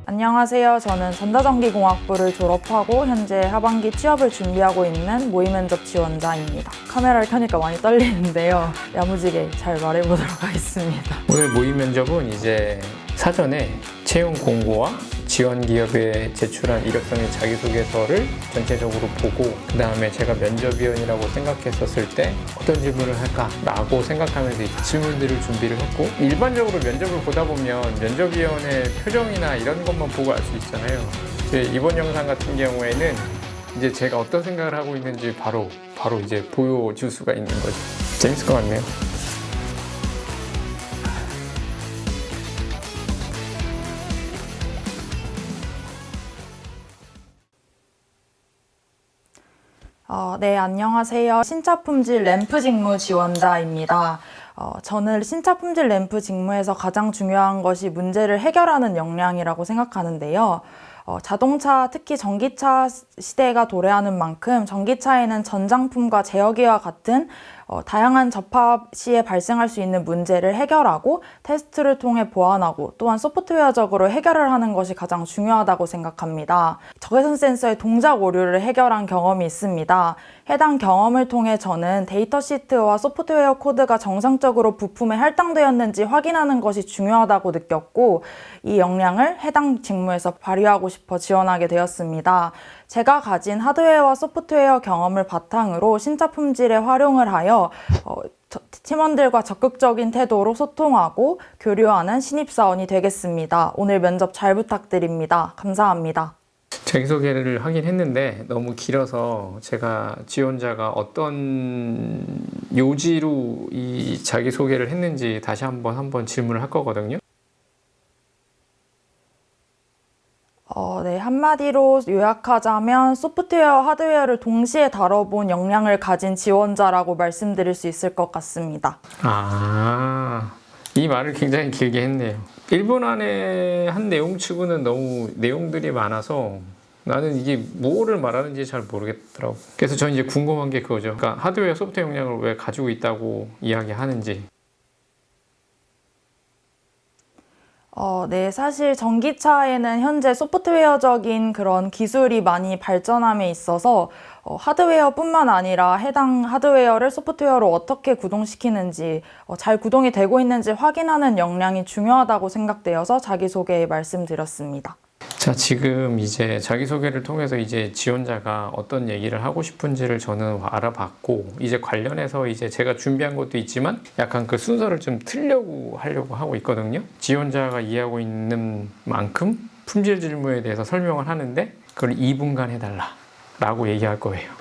안녕하세요. 저는 전자전기공학부를 졸업하고 현재 하반기 취업을 준비하고 있는 모의면접 지원자입니다. 카메라를 켜니까 많이 떨리는데요. 야무지게 잘 말해보도록 하겠습니다. 오늘 모의 면접은 이제 사전에 채용 공고와 지원 기업에 제출한 이력서의 자기소개서를 전체적으로 보고 그 다음에 제가 면접위원이라고 생각했었을 때 어떤 질문을 할까라고 생각하면서 질문들을 준비를 했고, 일반적으로 면접을 보다 보면 면접위원의 표정이나 이런 것만 보고 알 수 있잖아요. 이번 영상 같은 경우에는 이제 제가 어떤 생각을 하고 있는지 바로 이제 보여줄 수가 있는 거죠. 재밌을 것 같네요. 네, 안녕하세요. 신차품질 램프 직무 지원자입니다. 저는 신차품질 램프 직무에서 가장 중요한 것이 문제를 해결하는 역량이라고 생각하는데요. 자동차, 특히 전기차 시대가 도래하는 만큼 전기차에는 전장품과 제어기와 같은 다양한 접합 시에 발생할 수 있는 문제를 해결하고 테스트를 통해 보완하고 또한 소프트웨어적으로 해결을 하는 것이 가장 중요하다고 생각합니다. 적외선 센서의 동작 오류를 해결한 경험이 있습니다. 해당 경험을 통해 저는 데이터 시트와 소프트웨어 코드가 정상적으로 부품에 할당되었는지 확인하는 것이 중요하다고 느꼈고, 이 역량을 해당 직무에서 발휘하고 싶어 지원하게 되었습니다. 제가 가진 하드웨어와 소프트웨어 경험을 바탕으로 신차 품질에 활용을 하여 팀원들과 적극적인 태도로 소통하고 교류하는 신입사원이 되겠습니다. 오늘 면접 잘 부탁드립니다. 감사합니다. 자기소개를 하긴 했는데 너무 길어서 제가 지원자가 어떤 요지로 이 자기소개를 했는지 다시 한번 질문을 할 거거든요. 네, 한마디로 요약하자면 소프트웨어, 하드웨어를 동시에 다뤄본 역량을 가진 지원자라고 말씀드릴 수 있을 것 같습니다. 이 말을 굉장히 길게 했네요. 1분 안에 한 내용 치고는 너무 내용들이 많아서 나는 이게 뭐를 말하는지 잘 모르겠더라고. 그래서 저는 이제 궁금한 게 그거죠. 그러니까 하드웨어, 소프트웨어 역량을 왜 가지고 있다고 이야기하는지. 네, 사실 전기차에는 현재 소프트웨어적인 그런 기술이 많이 발전함에 있어서 하드웨어뿐만 아니라 해당 하드웨어를 소프트웨어로 어떻게 구동시키는지, 잘 구동이 되고 있는지 확인하는 역량이 중요하다고 생각되어서 자기소개에 말씀드렸습니다. 자, 지금 이제 자기소개를 통해서 이제 지원자가 어떤 얘기를 하고 싶은지를 저는 알아봤고, 이제 관련해서 이제 제가 준비한 것도 있지만 약간 그 순서를 좀 하려고 하고 있거든요. 지원자가 이해하고 있는 만큼 품질 질문에 대해서 설명을 하는데 그걸 2분간 해달라 라고 얘기할 거예요.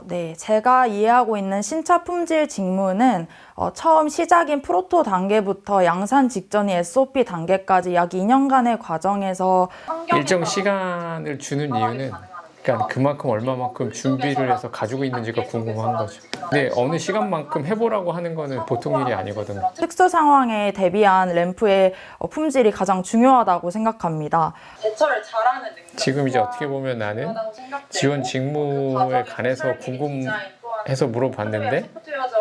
네, 제가 이해하고 있는 신차 품질 직무는 처음 시작인 프로토 단계부터 양산 직전인 SOP 단계까지 약 2년간의 과정에서 일정 시간을 주는 이유는 그러니까 그만큼 얼마만큼 준비를 해서 가지고 있는지가 궁금한 거죠. 근데 어느 시간만큼 해보라고 하는 거는 보통 일이 아니거든요. 특수 상황에 대비한 램프의 품질이 가장 중요하다고 생각합니다. 대처를 잘하는 능력. 지금 이제 어떻게 보면 나는 지원 직무에 관해서 궁금해서 물어봤는데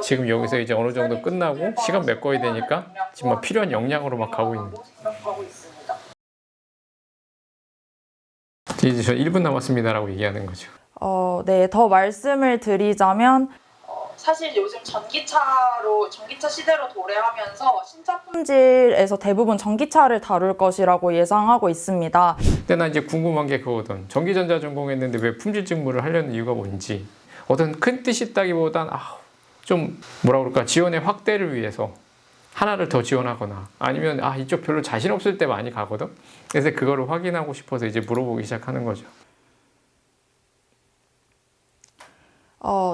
지금 여기서 이제 어느 정도 끝나고 시간 메꿔야 되니까 지금 막 필요한 역량으로 막 가고 있는 거죠. 이제 저 1분 남았습니다라고 얘기하는 거죠. 네, 더 말씀을 드리자면 사실 요즘 전기차 시대로 도래하면서 신차 품질에서 대부분 전기차를 다룰 것이라고 예상하고 있습니다. 근데 나 이제 궁금한 게 그거거든. 전기전자 전공했는데 왜 품질 직무를 하려는 이유가 뭔지. 어떤 큰 뜻이 있다기보단 좀 뭐라 그럴까, 지원의 확대를 위해서 하나를 더 지원하거나 아니면 이쪽 별로 자신 없을 때 많이 가거든. 그래서 그거를 확인하고 싶어서 이제 물어보기 시작하는 거죠.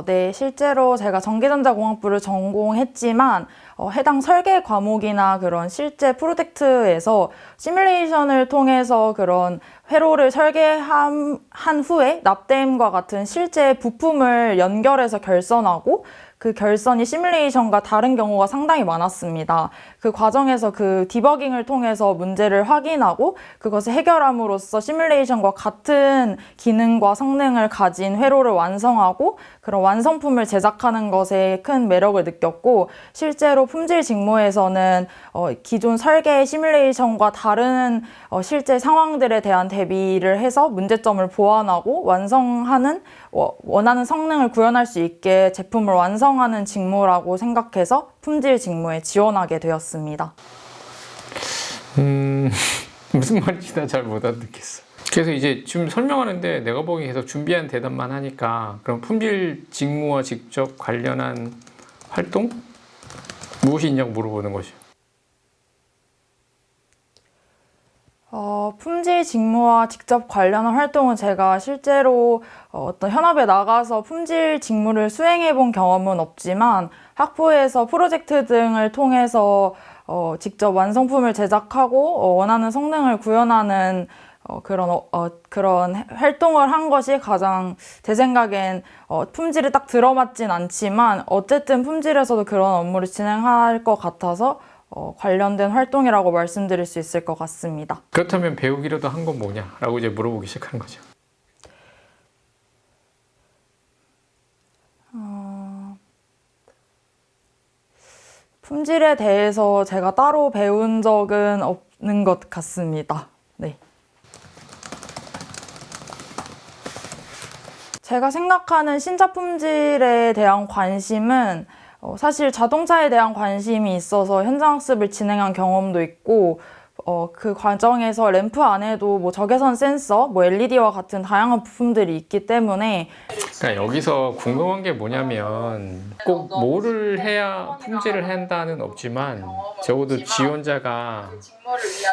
네, 실제로 제가 전기전자공학부를 전공했지만 해당 설계 과목이나 그런 실제 프로젝트에서 시뮬레이션을 통해서 그런 회로를 설계한 후에 납땜과 같은 실제 부품을 연결해서 결선하고 그 결선이 시뮬레이션과 다른 경우가 상당히 많았습니다. 그 과정에서 그 디버깅을 통해서 문제를 확인하고 그것을 해결함으로써 시뮬레이션과 같은 기능과 성능을 가진 회로를 완성하고 그런 완성품을 제작하는 것에 큰 매력을 느꼈고, 실제로 품질 직무에서는 기존 설계 시뮬레이션과 다른 실제 상황들에 대한 대비를 해서 문제점을 보완하고 완성하는, 원하는 성능을 구현할 수 있게 제품을 완성하는 직무라고 생각해서 품질 직무에 지원하게 되었습니다. 무슨 말인지 나 잘 못 알아듣겠어. 그래서 이제 지금 설명하는데 내가 보기엔 계속 준비한 대답만 하니까, 그럼 품질 직무와 직접 관련한 활동? 무엇이 있냐고 물어보는 것이요. 품질 직무와 직접 관련한 활동은 제가 실제로 어떤 현업에 나가서 품질 직무를 수행해 본 경험은 없지만, 학부에서 프로젝트 등을 통해서 직접 완성품을 제작하고 원하는 성능을 구현하는 그런 활동을 한 것이 가장, 제 생각엔 품질이 딱 들어맞진 않지만 어쨌든 품질에서도 그런 업무를 진행할 것 같아서 관련된 활동이라고 말씀드릴 수 있을 것 같습니다. 그렇다면 배우기라도 한 건 뭐냐? 라고 이제 물어보기 시작하는 거죠. 품질에 대해서 제가 따로 배운 적은 없는 것 같습니다. 네. 제가 생각하는 신차 품질에 대한 관심은 사실 자동차에 대한 관심이 있어서 현장 학습을 진행한 경험도 있고, 그 과정에서 램프 안에도 뭐 적외선 센서, 뭐 LED와 같은 다양한 부품들이 있기 때문에. 그러니까 여기서 궁금한 게 뭐냐면, 꼭 뭐를 해야 품질을 한다는 없지만 적어도 지원자가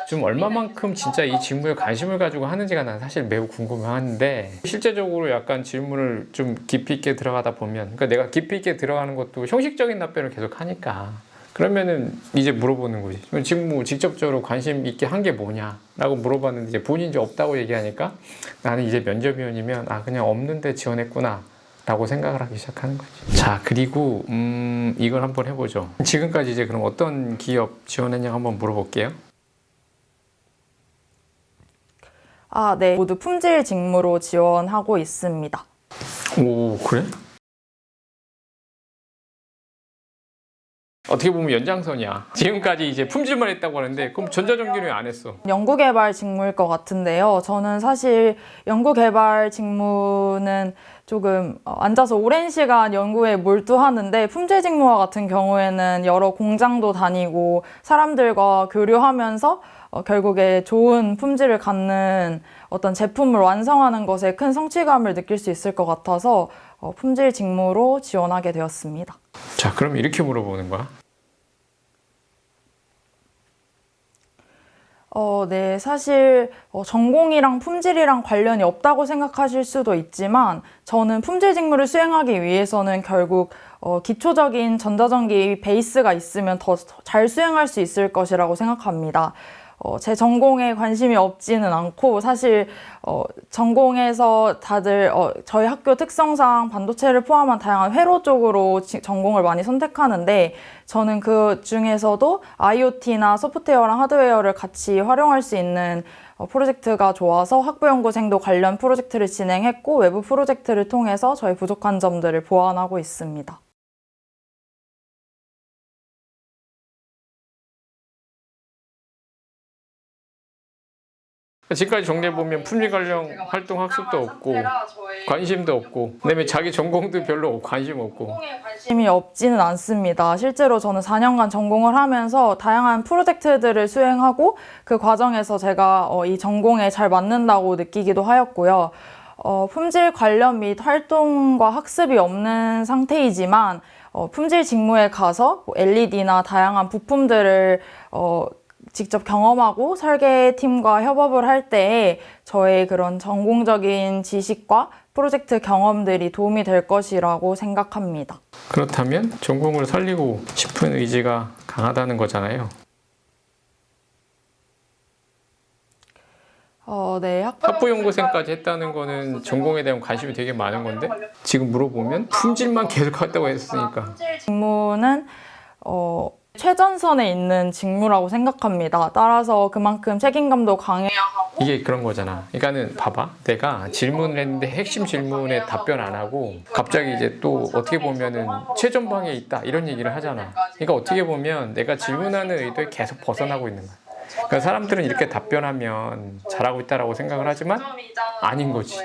좀 얼마만큼 진짜 이 직무에 관심을 가지고 하는지가 난 사실 매우 궁금한데, 실제적으로 약간 질문을 좀 깊이 있게 들어가다 보면, 그러니까 내가 깊이 있게 들어가는 것도 형식적인 답변을 계속 하니까, 그러면은 이제 물어보는 거지. 직무 직접적으로 관심 있게 한 게 뭐냐라고 물어봤는데 이제 본인이 이제 없다고 얘기하니까, 나는 이제 면접위원이면 그냥 없는데 지원했구나 라고 생각을 하기 시작하는 거지. 자, 그리고 이걸 한번 해보죠. 지금까지 이제 그럼 어떤 기업 지원했냐고 한번 물어볼게요. 네. 모두 품질 직무로 지원하고 있습니다. 오, 그래? 어떻게 보면 연장선이야. 지금까지 이제 품질만 했다고 하는데, 그럼 전자전기는 왜 안 했어? 연구개발 직무일 것 같은데요. 저는 사실 연구개발 직무는 조금 앉아서 오랜 시간 연구에 몰두하는데, 품질 직무와 같은 경우에는 여러 공장도 다니고 사람들과 교류하면서 결국에 좋은 품질을 갖는 어떤 제품을 완성하는 것에 큰 성취감을 느낄 수 있을 것 같아서 품질 직무로 지원하게 되었습니다. 자, 그럼 이렇게 물어보는 거야? 네, 사실 전공이랑 품질이랑 관련이 없다고 생각하실 수도 있지만, 저는 품질 직무를 수행하기 위해서는 결국 기초적인 전자전기 베이스가 있으면 더 잘 수행할 수 있을 것이라고 생각합니다. 제 전공에 관심이 없지는 않고, 사실 전공에서 다들 저희 학교 특성상 반도체를 포함한 다양한 회로 쪽으로 전공을 많이 선택하는데, 저는 그 중에서도 IoT나 소프트웨어랑 하드웨어를 같이 활용할 수 있는 프로젝트가 좋아서 학부연구생도 관련 프로젝트를 진행했고, 외부 프로젝트를 통해서 저희 부족한 점들을 보완하고 있습니다. 지금까지 정리해보면 품질 관련 활동 학습도 없고 관심도 없고, 그다음에 자기 전공도 별로 관심 없고. 전공에 관심이 없지는 않습니다. 실제로 저는 4년간 전공을 하면서 다양한 프로젝트들을 수행하고, 그 과정에서 제가 이 전공에 잘 맞는다고 느끼기도 하였고요. 품질 관련 및 활동과 학습이 없는 상태이지만 품질 직무에 가서 LED나 다양한 부품들을 직접 경험하고 설계팀과 협업을 할 때 저의 그런 전공적인 지식과 프로젝트 경험들이 도움이 될 것이라고 생각합니다. 그렇다면 전공을 살리고 싶은 의지가 강하다는 거잖아요. 네, 학부연구생까지 했다는 거는 전공에 대한 관심이 되게 많은 건데 지금 물어보면 품질만 계속 했다고 했으니까 직무는 최전선에 있는 직무라고 생각합니다. 따라서 그만큼 책임감도 강해야 하고 이게 그런 거잖아. 그러니까는 봐봐. 내가 질문을 했는데 핵심 질문에 답변 안 하고 갑자기 이제 또 어떻게 보면은 최전방에 있다 이런 얘기를 하잖아. 그러니까 어떻게 보면 내가 질문하는 의도에 계속 벗어나고 있는 거야. 그러니까 사람들은 이렇게 답변하면 잘하고 있다라고 생각을 하지만 아닌 거지.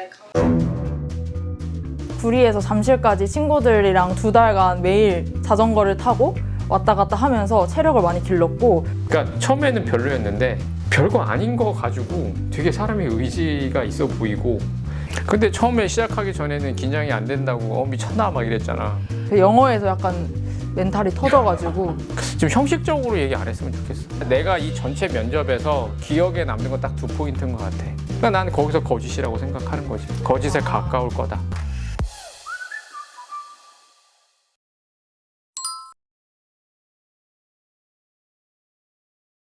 구리에서 잠실까지 친구들이랑 2달간 매일 자전거를 타고 왔다 갔다 하면서 체력을 많이 길렀고 그러니까 처음에는 별로였는데 별거 아닌 거 가지고 되게 사람이 의지가 있어 보이고 근데 처음에 시작하기 전에는 긴장이 안 된다고 미쳤나 막 이랬잖아. 영어에서 약간 멘탈이 터져가지고 좀 형식적으로 얘기 안 했으면 좋겠어. 내가 이 전체 면접에서 기억에 남는 건 딱 2포인트인 것 같아. 그러니까 나는 거기서 거짓이라고 생각하는 거지. 거짓에 가까울 거다.